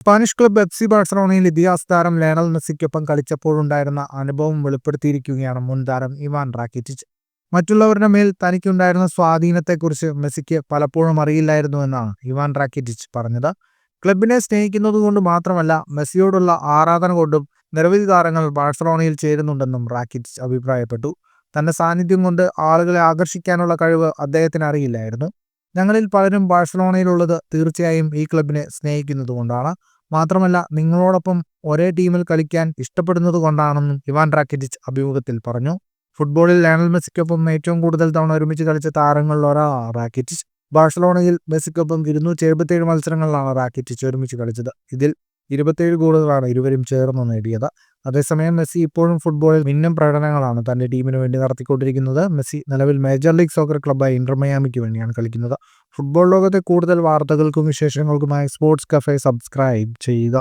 Spanish club F C ബാഴ്സലോണയിൽ ഇതിഹാസ താരം Lionel മെസ്സിക്കൊപ്പം കളിച്ചപ്പോഴുണ്ടായിരുന്ന അനുഭവം വെളിപ്പെടുത്തിയിരിക്കുകയാണ് മുൻ താരം ഇവാൻ റാക്കിറ്റിച്ച്. മറ്റുള്ളവരുടെ മേൽ തനിക്കുണ്ടായിരുന്ന സ്വാധീനത്തെക്കുറിച്ച് മെസ്സിക്ക് പലപ്പോഴും അറിയില്ലായിരുന്നുവെന്നാണ് ഇവാൻ റാക്കിറ്റിച്ച് പറഞ്ഞത്. ക്ലബിനെ സ്നേഹിക്കുന്നതുകൊണ്ട് മാത്രമല്ല, മെസ്സിയോടുള്ള ആരാധന കൊണ്ടും നിരവധി താരങ്ങൾ ബാഴ്സലോണയിൽ ചേരുന്നുണ്ടെന്നും റാക്കിറ്റിച്ച് അഭിപ്രായപ്പെട്ടു. തന്റെ സാന്നിധ്യം കൊണ്ട് ആളുകളെ ആകർഷിക്കാനുള്ള കഴിവ് അദ്ദേഹത്തിന് അറിയില്ലായിരുന്നു. ഞങ്ങളിൽ പലരും ബാഴ്സലോണയിലുള്ളത് തീർച്ചയായും ഈ ക്ലബിനെ സ്നേഹിക്കുന്നതുകൊണ്ടാണ്. മാത്രമല്ല, നിങ്ങളോടൊപ്പം ഒരേ ടീമിൽ കളിക്കാൻ ഇഷ്ടപ്പെടുന്നത് കൊണ്ടാണെന്നും ഇവാൻ റാക്കിറ്റിച്ച് അഭിമുഖത്തിൽ പറഞ്ഞു. ഫുട്ബോളിൽ ലയണൽ മെസ്സിക്കൊപ്പം ഏറ്റവും കൂടുതൽ തവണ ഒരുമിച്ച് കളിച്ച താരങ്ങളിൽ ഒരാളാണ് റാക്കിറ്റിച്ച്. ബാഴ്സലോണയിൽ മെസ്സിക്കൊപ്പം 277 മത്സരങ്ങളിലാണ് റാക്കിറ്റിച്ച് ഒരുമിച്ച് കളിച്ചത്. ഇതിൽ 27 ഗോളുകളാണ് ഇരുവരും ചേർന്ന് നേടിയത്. അതേസമയം മെസ്സി ഇപ്പോഴും ഫുട്ബോളിൽ മിന്നും പ്രകടനങ്ങളാണ് തന്റെ ടീമിന് വേണ്ടി നടത്തിക്കൊണ്ടിരിക്കുന്നത്. മെസ്സി നിലവിൽ മേജർ ലീഗ് സോക്കർ ക്ലബ്ബായ ഇന്റർ മയാമിക്ക് വേണ്ടിയാണ് കളിക്കുന്നത്. ഫുട്ബോൾ ലോകത്തെ കൂടുതൽ വാർത്തകൾക്കും വിശേഷങ്ങൾക്കുമായി സ്പോർട്സ് കഫേ സബ്സ്ക്രൈബ് ചെയ്യുക.